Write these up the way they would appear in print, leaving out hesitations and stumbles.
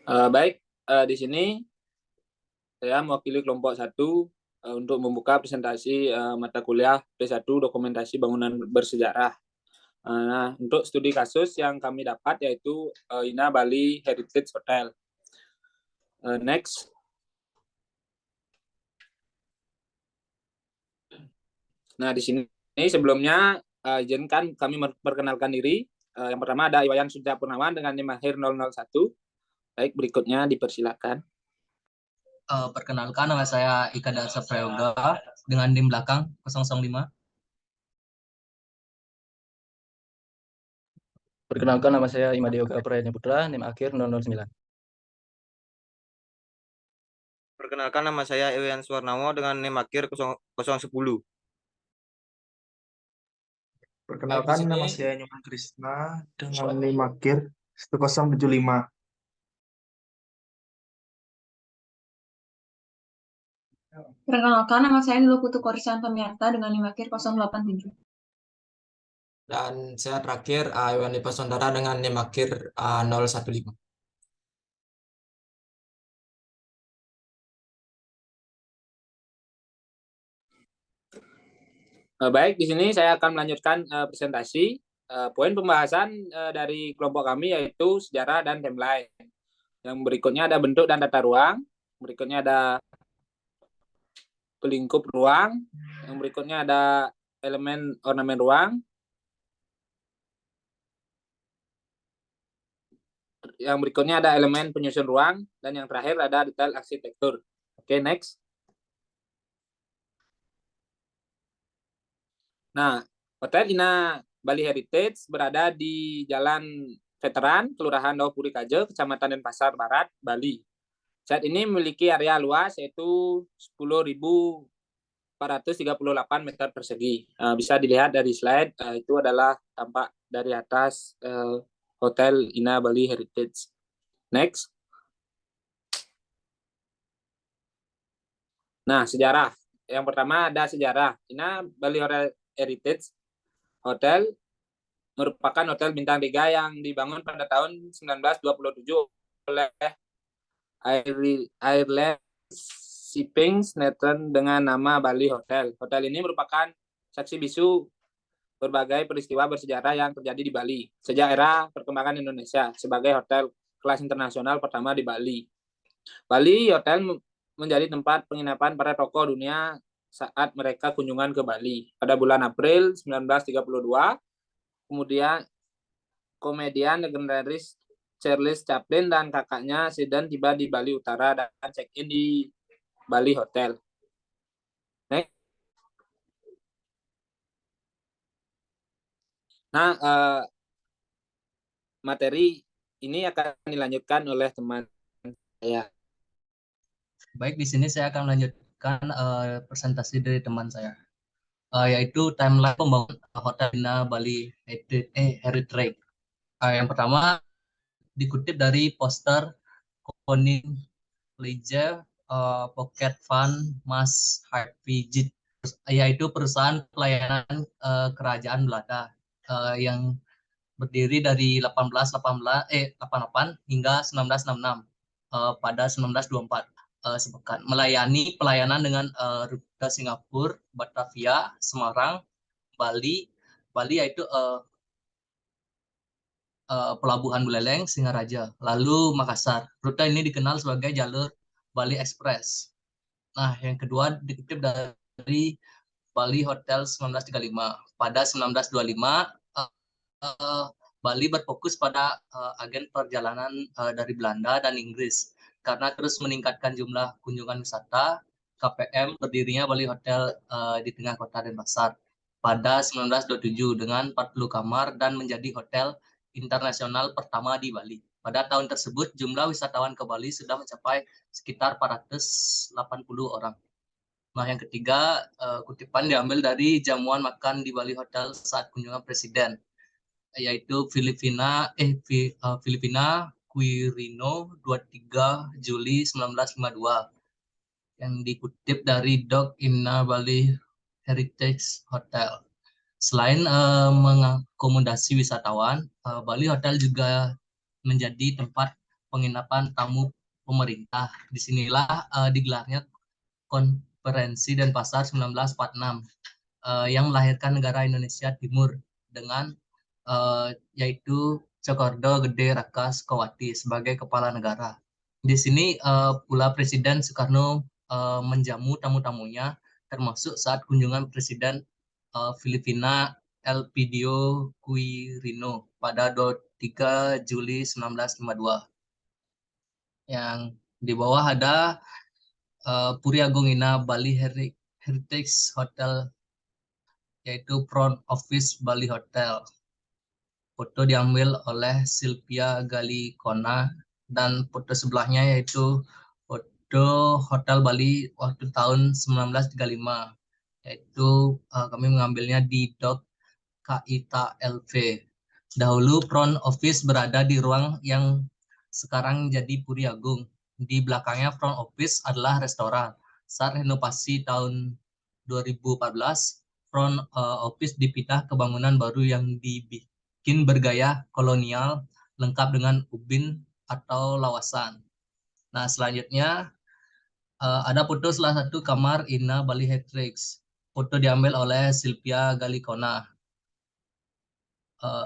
Baik, di sini saya mewakili kelompok 1 untuk membuka presentasi mata kuliah P1 Dokumentasi Bangunan Bersejarah. Nah, untuk studi kasus yang kami dapat yaitu INA Bali Heritage Hotel. Next. Nah, di sini sebelumnya izinkan kami memperkenalkan diri. Yang pertama ada Iwayan Sudha Purnawan dengan NIM akhir 001. Baik, berikutnya dipersilakan. Perkenalkan, nama saya Ika Darsa Prayoga dengan NIM belakang 005. Perkenalkan, nama saya Imade Yoga Prayana Putra, NIM akhir 009. Perkenalkan, nama saya Iwayan Suwarnawo dengan NIM akhir 010. Perkenalkan, nama saya Nyoman Krisna dengan NIM akhir 1075. Perkenalkan, nama saya Nilo Putu Korisan Pemiarta dengan NIM akhir 087. Dan saya terakhir Iwan Dipa Sondara dengan NIM akhir 015. Baik, di sini saya akan melanjutkan presentasi. Poin pembahasan dari kelompok kami yaitu sejarah dan timeline. Yang berikutnya ada bentuk dan tata ruang. Berikutnya ada pelingkup ruang. Yang berikutnya ada elemen ornamen ruang. Yang berikutnya ada elemen penyusun ruang. Dan yang terakhir ada detail arsitektur. Oke, next. Nah, Hotel INA Bali Heritage berada di Jalan Veteran, Kelurahan Daopuri Kaje, Kecamatan Denpasar Barat, Bali. Saat ini memiliki area luas yaitu 10.438 meter persegi. Bisa dilihat dari slide, itu adalah tampak dari atas Hotel INA Bali Heritage. Next. Nah, sejarah. Yang pertama ada sejarah. INA Bali Heritage Hotel merupakan hotel bintang 3 yang dibangun pada tahun 1927 oleh Airline Shipping Netherlands dengan nama Bali Hotel. Hotel ini merupakan saksi bisu berbagai peristiwa bersejarah yang terjadi di Bali sejak era perkembangan Indonesia sebagai hotel kelas internasional pertama di Bali. Bali Hotel menjadi tempat penginapan para tokoh dunia saat mereka kunjungan ke Bali. Pada bulan April 1932, kemudian komedian legendaris Charles Chaplin dan kakaknya Sidon tiba di Bali Utara dan check-in di Bali Hotel. Next. Nah, materi ini akan dilanjutkan oleh teman saya. Baik, di sini saya akan melanjutkan presentasi dari teman saya, yaitu timeline pembangunan Hotel INA Bali Heritage. Yang pertama dikutip dari poster Koning Leje Pocket Fund Mas Harvey, yaitu perusahaan pelayanan kerajaan Belanda yang berdiri dari 1888 hingga 1966 pada 1924. Sepekan melayani pelayanan dengan rute Singapura, Batavia, Semarang, Bali yaitu Pelabuhan Buleleng, Singaraja, lalu Makassar. Rute ini dikenal sebagai jalur Bali Express. Nah, yang kedua dikutip dari Bali Hotel 1935. Pada 1925 Bali berfokus pada agen perjalanan dari Belanda dan Inggris. Karena terus meningkatkan jumlah kunjungan wisata, KPM berdirinya Bali Hotel di tengah kota Denpasar pada 1927 dengan 40 kamar dan menjadi hotel internasional pertama di Bali. Pada tahun tersebut, jumlah wisatawan ke Bali sudah mencapai sekitar 480 orang. Nah, yang ketiga, kutipan diambil dari jamuan makan di Bali Hotel saat kunjungan Presiden, yaitu Filipina Quirino 23 Juli 1952 yang dikutip dari Doc INA Bali Heritage Hotel. Selain mengakomodasi wisatawan, Bali Hotel juga menjadi tempat penginapan tamu pemerintah. Disinilah digelarnya Konferensi Denpasar 1946 yang melahirkan negara Indonesia Timur dengan yaitu Cokordo Gede Raka Sukawati sebagai kepala negara. Di sini pula Presiden Soekarno menjamu tamu-tamunya, termasuk saat kunjungan Presiden Filipina Elpidio Quirino pada 23 Juli 1952. Yang di bawah ada Puri Agung Ina Bali Heritage Hotel, yaitu Front Office Bali Hotel. Foto diambil oleh Sylvia Galikona, dan foto sebelahnya yaitu foto Hotel Bali waktu tahun 1935, yaitu kami mengambilnya di Dok Kaita LV. Dahulu Front Office berada di ruang yang sekarang jadi Puri Agung. Di belakangnya Front Office adalah restoran. Saat renovasi tahun 2014, Front Office dipindah ke bangunan baru yang dibikin bergaya kolonial, lengkap dengan ubin atau lawasan. Nah, selanjutnya ada foto salah satu kamar Ina Bali Heritage. Foto diambil oleh Sylvia Galikona.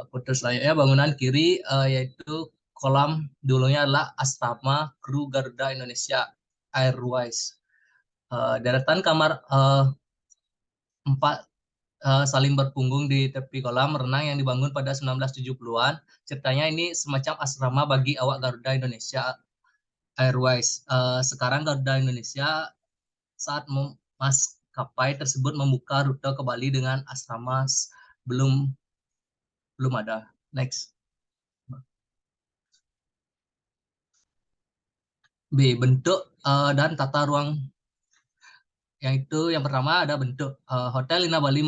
Foto selanjutnya bangunan kiri yaitu kolam dulunya adalah asrama kru Garuda Indonesia Airways. Deretan kamar 4 saling berpunggung di tepi kolam renang yang dibangun pada 1970-an. Ceritanya ini semacam asrama bagi awak Garuda Indonesia Airways. Sekarang Garuda Indonesia saat maskapai tersebut membuka rute ke Bali dengan asrama belum ada. Next. B. Bentuk dan tata ruang. Yaitu yang pertama ada bentuk. Hotel Ina Bali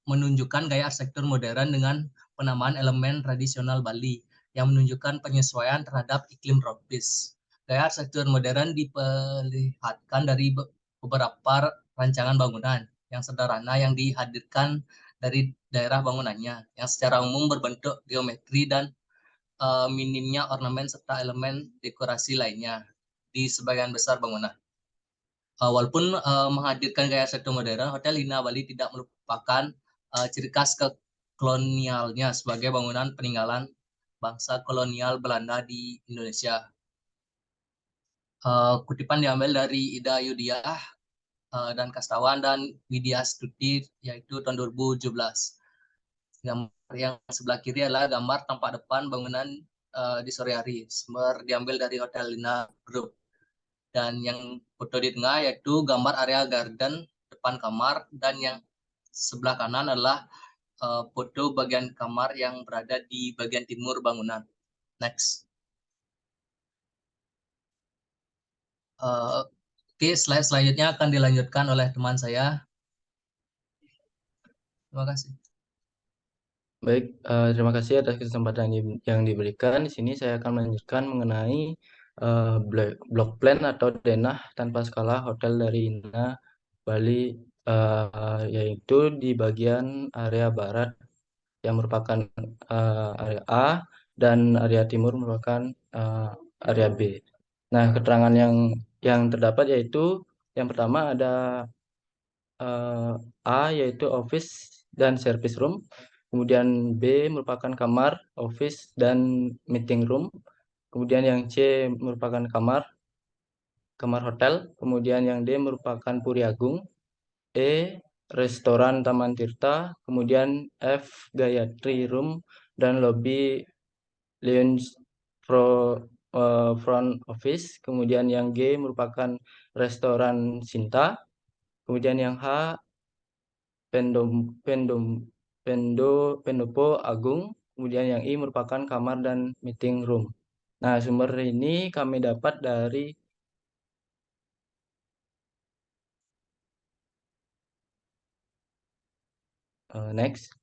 menunjukkan gaya arsitektur modern dengan penambahan elemen tradisional Bali yang menunjukkan penyesuaian terhadap iklim tropis. Gaya arsitektur modern diperlihatkan dari beberapa rancangan bangunan yang sederhana yang dihadirkan dari daerah bangunannya, yang secara umum berbentuk geometri dan minimnya ornamen serta elemen dekorasi lainnya di sebagian besar bangunan. Walaupun menghadirkan gaya arsitektur modern, Hotel Ina Bali tidak melupakan ciri khas kolonialnya sebagai bangunan peninggalan bangsa kolonial Belanda di Indonesia. Kutipan diambil dari Ida Yudiah dan Kastawan dan Widya Stuti, yaitu tahun 2017. Gambar yang sebelah kiri adalah gambar tampak depan bangunan di sore hari. Sumber diambil dari Hotel Lina Group. Dan yang foto di tengah yaitu gambar area garden depan kamar, dan yang sebelah kanan adalah foto bagian kamar yang berada di bagian timur bangunan. Next. Oke, slide selanjutnya akan dilanjutkan oleh teman saya. Terima kasih. Baik, terima kasih atas kesempatan yang diberikan. Di sini saya akan melanjutkan mengenai block plan atau denah tanpa skala hotel dari Ina Bali, yaitu di bagian area barat yang merupakan area A dan area timur merupakan area B. Nah, keterangan yang terdapat yaitu yang pertama ada A yaitu office dan service room, kemudian B merupakan kamar, office dan meeting room, kemudian yang C merupakan kamar hotel, kemudian yang D merupakan Puri Agung, E restoran Taman Tirta, kemudian F Gayatri room dan lobby lounge front office, kemudian yang G merupakan restoran Sinta, kemudian yang H Pendopo Agung, kemudian yang I merupakan kamar dan meeting room. Nah, sumber ini kami dapat dari next.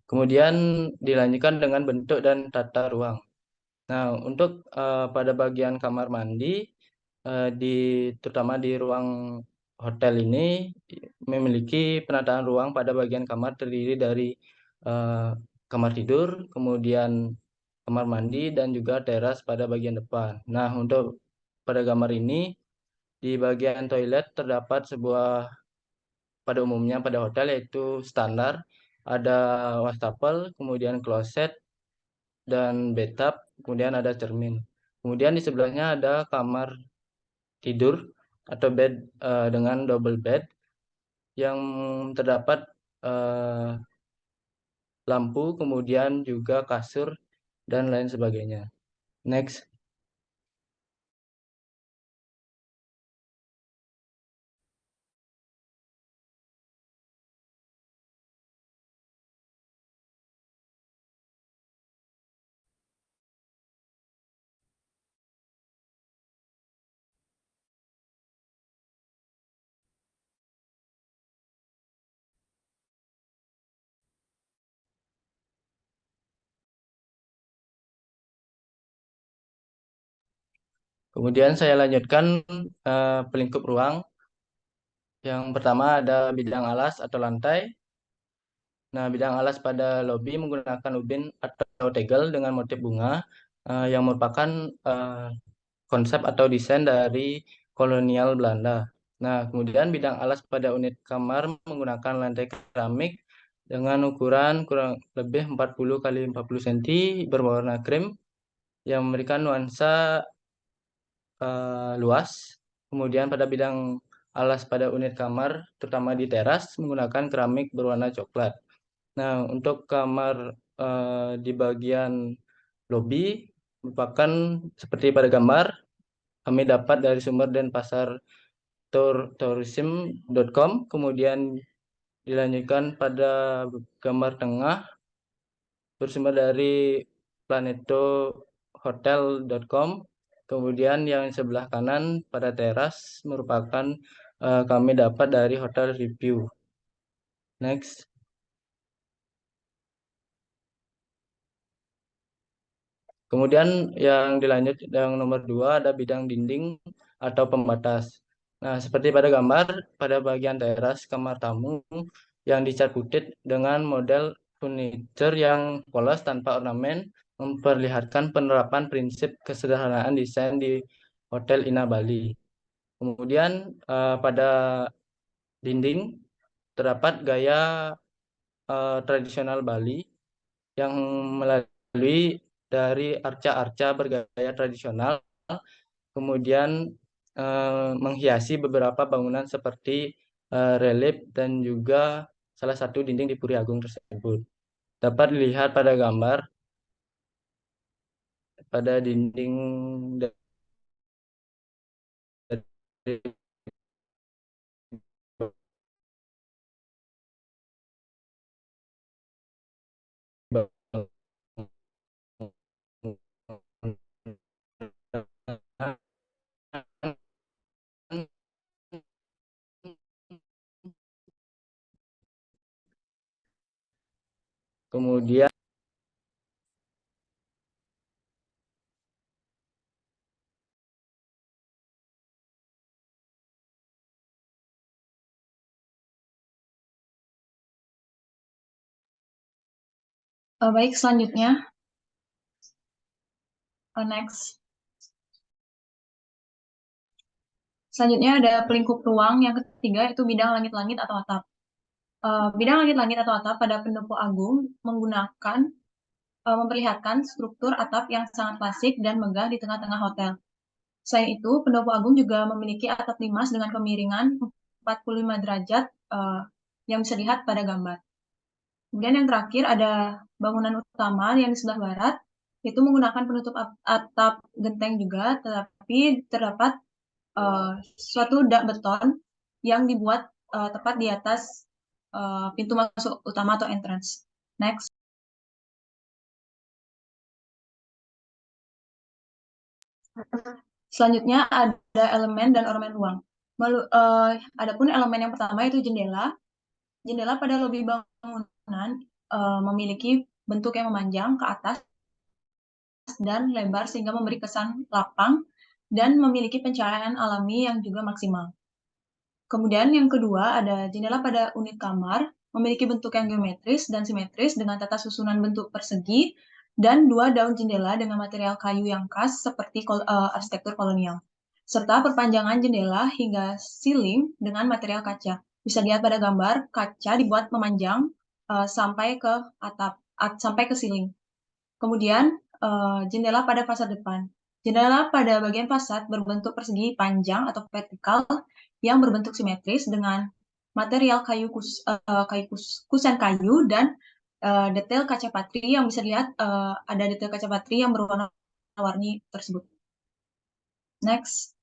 Kemudian dilanjutkan dengan bentuk dan tata ruang. Nah, untuk pada bagian kamar mandi, terutama di ruang hotel ini memiliki penataan ruang pada bagian kamar terdiri dari kamar tidur, kemudian kamar mandi, dan juga teras pada bagian depan. Nah, untuk pada gambar ini, di bagian toilet terdapat sebuah, pada umumnya pada hotel yaitu standar, ada wastafel, kemudian kloset, dan bathtub, kemudian ada cermin. Kemudian di sebelahnya ada kamar tidur atau bed dengan double bed yang terdapat lampu, kemudian juga kasur, dan lain sebagainya. Next. Kemudian saya lanjutkan pelingkup ruang. Yang pertama ada bidang alas atau lantai. Nah, bidang alas pada lobi menggunakan ubin atau tegel dengan motif bunga yang merupakan konsep atau desain dari kolonial Belanda. Nah, kemudian bidang alas pada unit kamar menggunakan lantai keramik dengan ukuran kurang lebih 40 x 40 cm berwarna krim yang memberikan nuansa luas. Kemudian pada bidang alas pada unit kamar, terutama di teras, menggunakan keramik berwarna coklat. Nah, untuk kamar di bagian lobi merupakan seperti pada gambar, kami dapat dari sumber Denpasar tourism.com, kemudian dilanjutkan pada gambar tengah bersumber dari planetohotel.com, kemudian yang sebelah kanan pada teras merupakan kami dapat dari hotel review. Next. Kemudian yang dilanjut yang nomor 2 ada bidang dinding atau pembatas. Nah, seperti pada gambar, pada bagian teras kamar tamu yang dicat putih dengan model furniture yang polos tanpa ornamen memperlihatkan penerapan prinsip kesederhanaan desain di Hotel Ina Bali. Kemudian pada dinding terdapat gaya tradisional Bali yang melalui dari arca-arca bergaya tradisional, kemudian menghiasi beberapa bangunan seperti relief dan juga salah satu dinding di Puri Agung tersebut. Dapat dilihat pada gambar pada dinding dari kemudian Baik, selanjutnya. Next. Selanjutnya ada pelingkup ruang. Yang ketiga itu bidang langit-langit atau atap. Bidang langit-langit atau atap pada pendopo agung menggunakan memperlihatkan struktur atap yang sangat klasik dan megah di tengah-tengah hotel. Selain itu, pendopo agung juga memiliki atap limas dengan kemiringan 45 derajat yang bisa dilihat pada gambar. Kemudian yang terakhir ada bangunan utama yang di sebelah barat, itu menggunakan penutup atap genteng juga, tetapi terdapat suatu dak beton yang dibuat tepat di atas pintu masuk utama atau entrance. Next. Selanjutnya ada elemen dan ornamen ruang. Adapun elemen yang pertama itu jendela. Jendela pada lobi bangunan memiliki bentuk yang memanjang ke atas dan lebar sehingga memberi kesan lapang dan memiliki pencahayaan alami yang juga maksimal. Kemudian yang kedua ada jendela pada unit kamar, memiliki bentuk yang geometris dan simetris dengan tata susunan bentuk persegi dan 2 daun jendela dengan material kayu yang khas seperti arsitektur kolonial, serta perpanjangan jendela hingga siling dengan material kaca. Bisa dilihat pada gambar, kaca dibuat memanjang sampai ke atap, sampai ke siling. Kemudian jendela pada fasad depan. Jendela pada bagian fasad berbentuk persegi panjang atau vertikal yang berbentuk simetris dengan material kusen kayu dan detail kaca patri yang bisa dilihat ada detail kaca patri yang berwarna-warni tersebut. Next.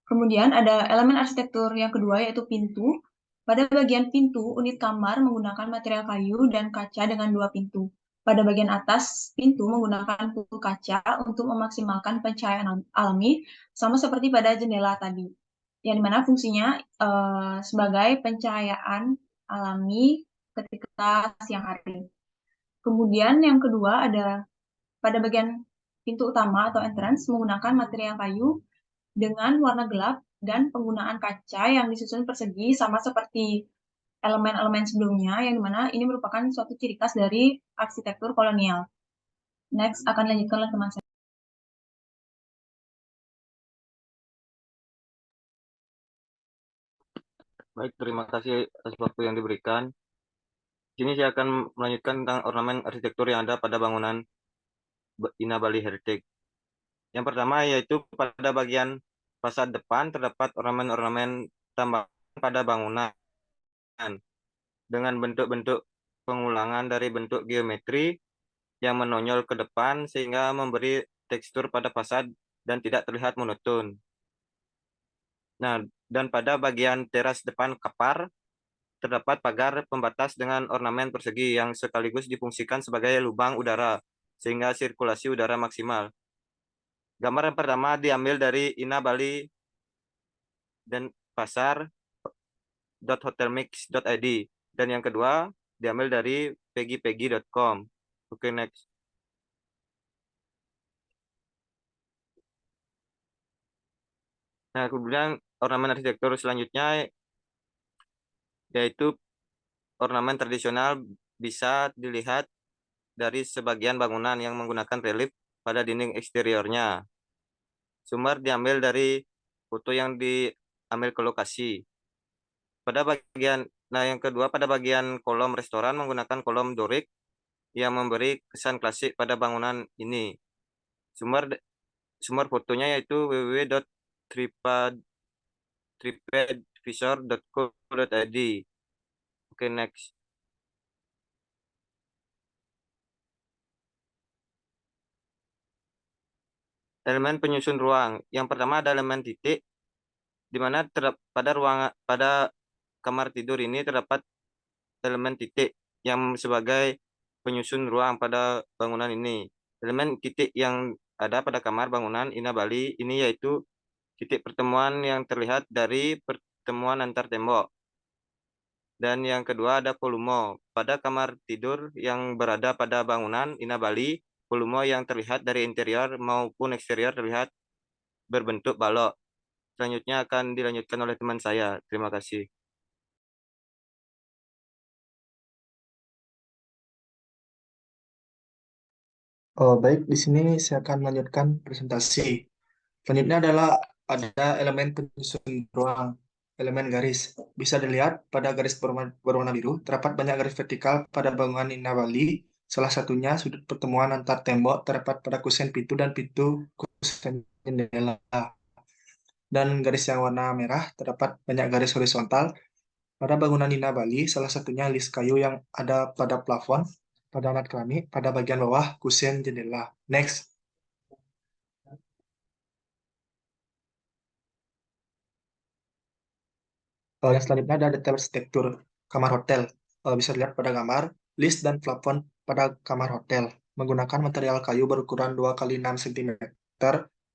Kemudian ada elemen arsitektur yang kedua yaitu pintu. Pada bagian pintu, unit kamar menggunakan material kayu dan kaca dengan 2 pintu. Pada bagian atas pintu menggunakan punggung kaca untuk memaksimalkan pencahayaan alami, sama seperti pada jendela tadi. Yang dimana fungsinya sebagai pencahayaan alami ketika siang hari. Kemudian yang kedua ada pada bagian pintu utama atau entrance menggunakan material kayu dengan warna gelap dan penggunaan kaca yang disusun persegi sama seperti elemen-elemen sebelumnya, yang dimana ini merupakan suatu ciri khas dari arsitektur kolonial. Next, akan lanjutkan oleh teman saya. Baik, terima kasih atas waktu yang diberikan. Di sini saya akan melanjutkan tentang ornamen arsitektur yang ada pada bangunan Ina Bali Heritage. Yang pertama yaitu pada bagian fasad depan terdapat ornamen-ornamen tambahan pada bangunan dengan bentuk-bentuk pengulangan dari bentuk geometri yang menonjol ke depan sehingga memberi tekstur pada fasad dan tidak terlihat monoton. Nah, dan pada bagian teras depan kapar terdapat pagar pembatas dengan ornamen persegi yang sekaligus difungsikan sebagai lubang udara sehingga sirkulasi udara maksimal. Gambar yang pertama diambil dari Ina Bali dan pasar.hotelmix.id dan yang kedua diambil dari peggy.com. Oke, next. Nah, kemudian ornamen arsitektur selanjutnya yaitu ornamen tradisional bisa dilihat dari sebagian bangunan yang menggunakan relief pada dinding eksteriornya. Sumber diambil dari foto yang diambil ke lokasi. Yang kedua pada bagian kolom restoran menggunakan kolom Doric yang memberi kesan klasik pada bangunan ini. Sumber fotonya yaitu www.tripadvisor.co.id. Oke, next. Elemen penyusun ruang. Yang pertama ada elemen titik, di mana pada kamar tidur ini terdapat elemen titik yang sebagai penyusun ruang pada bangunan ini. Elemen titik yang ada pada kamar bangunan Ina Bali ini yaitu titik pertemuan yang terlihat dari pertemuan antar tembok. Dan yang kedua ada volume. Pada kamar tidur yang berada pada bangunan Ina Bali, volume yang terlihat dari interior maupun eksterior terlihat berbentuk balok. Selanjutnya akan dilanjutkan oleh teman saya. Terima kasih. Baik, di sini saya akan melanjutkan presentasi. Selanjutnya adalah ada elemen penyusun ruang, elemen garis. Bisa dilihat pada garis berwarna biru, terdapat banyak garis vertikal pada bangunan Ina Bali. Salah satunya sudut pertemuan antar tembok terdapat pada kusen pintu dan pintu kusen jendela. Dan garis yang warna merah terdapat banyak garis horizontal pada bangunan Ina Bali, salah satunya list kayu yang ada pada plafon, pada alat keramik, pada bagian bawah kusen jendela. Next. Yang selanjutnya ada detail arsitektur kamar hotel. Bisa dilihat pada gambar, list dan plafon pada kamar hotel menggunakan material kayu berukuran 2 x 6 cm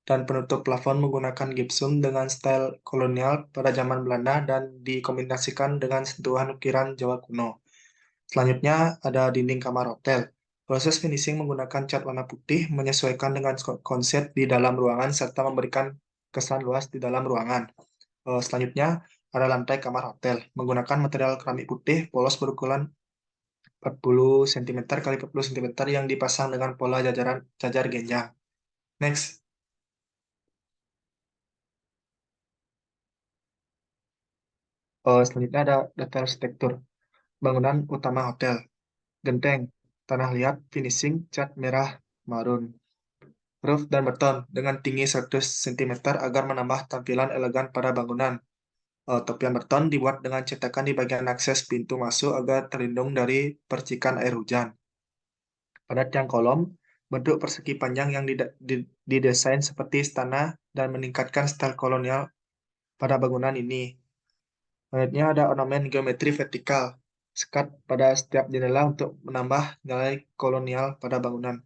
dan penutup plafon menggunakan gipsum dengan style kolonial pada zaman Belanda dan dikombinasikan dengan sentuhan ukiran Jawa kuno. Selanjutnya ada dinding kamar hotel. Proses finishing menggunakan cat warna putih menyesuaikan dengan konsep di dalam ruangan serta memberikan kesan luas di dalam ruangan. Selanjutnya ada lantai kamar hotel menggunakan material keramik putih polos berukuran 40 cm kali 40 cm yang dipasang dengan pola jajar genjang. Next. Selanjutnya ada detail struktur. Bangunan utama hotel. Genteng, tanah liat, finishing, cat merah, marun. Roof dan beton dengan tinggi 100 cm agar menambah tampilan elegan pada bangunan. Topian beton dibuat dengan cetakan di bagian akses pintu masuk agar terlindung dari percikan air hujan. Pada tiang kolom, bentuk persegi panjang yang didesain seperti istana dan meningkatkan style kolonial pada bangunan ini. Selanjutnya ada ornamen geometri vertikal, sekat pada setiap jendela untuk menambah nilai kolonial pada bangunan.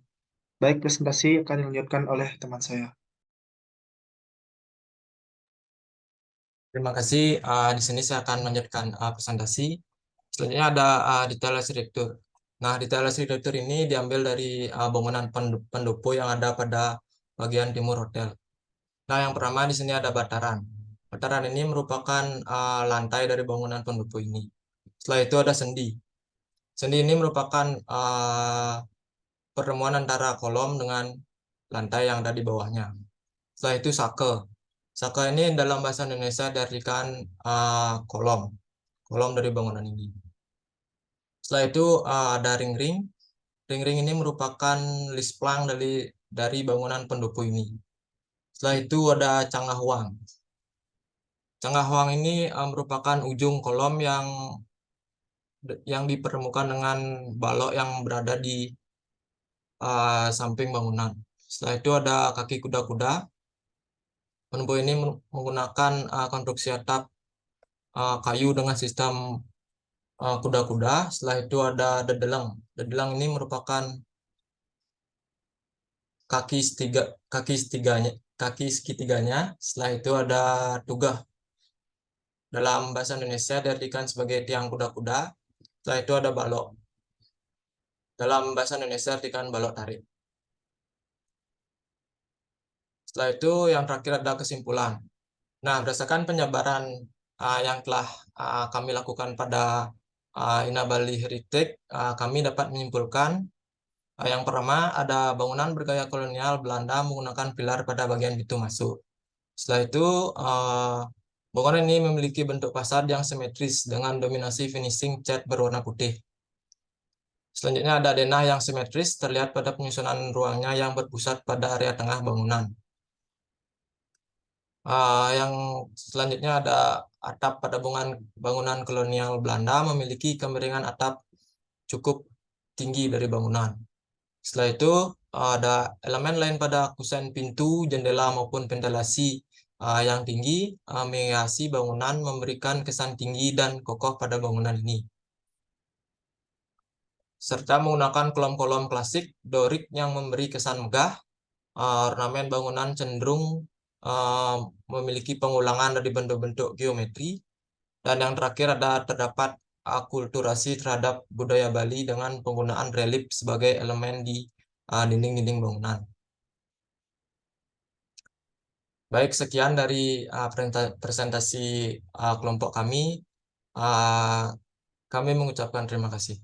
Baik, presentasi akan dilanjutkan oleh teman saya. Terima kasih. Di sini saya akan melanjutkan presentasi. Selanjutnya ada detail arsitektur. Nah, detail arsitektur ini diambil dari bangunan pendopo yang ada pada bagian timur hotel. Nah, yang pertama di sini ada bataran. Bataran ini merupakan lantai dari bangunan pendopo ini. Setelah itu ada sendi. Sendi ini merupakan pertemuan antara kolom dengan lantai yang ada di bawahnya. Setelah itu sake. Sake ini dalam bahasa Indonesia diartikan kolom dari bangunan ini. Setelah itu ada ring-ring. Ring-ring ini merupakan list plank dari bangunan pendopo ini. Setelah itu ada canggah huang. Canggah huang ini merupakan ujung kolom yang dipertemukan dengan balok yang berada di samping bangunan. Setelah itu ada kaki kuda-kuda. Pendopo ini menggunakan konstruksi atap kayu dengan sistem kuda-kuda. Setelah itu ada dedelang. Dedelang ini merupakan kaki segitiganya. Setelah itu ada tugah. Dalam bahasa Indonesia diartikan sebagai tiang kuda-kuda. Setelah itu ada balok. Dalam bahasa Indonesia diartikan balok tarik. Setelah itu yang terakhir ada kesimpulan. Nah, berdasarkan penjabaran yang telah kami lakukan pada Ina Bali Heritage, kami dapat menyimpulkan yang pertama ada bangunan bergaya kolonial Belanda menggunakan pilar pada bagian pintu masuk. Setelah itu bangunan ini memiliki bentuk fasad yang simetris dengan dominasi finishing cat berwarna putih. Selanjutnya ada denah yang simetris terlihat pada penyusunan ruangnya yang berpusat pada area tengah bangunan. Yang selanjutnya ada atap pada bangunan kolonial Belanda memiliki kemiringan atap cukup tinggi dari bangunan. Setelah itu ada elemen lain pada kusen pintu, jendela maupun ventilasi yang tinggi menghiasi bangunan memberikan kesan tinggi dan kokoh pada bangunan ini. Serta menggunakan kolom-kolom klasik Doric yang memberi kesan megah. Ornamen bangunan cenderung memiliki pengulangan dari bentuk-bentuk geometri. Dan yang terakhir terdapat akulturasi terhadap budaya Bali dengan penggunaan relief sebagai elemen di dinding-dinding bangunan. Baik, sekian dari presentasi kelompok kami. Kami mengucapkan terima kasih.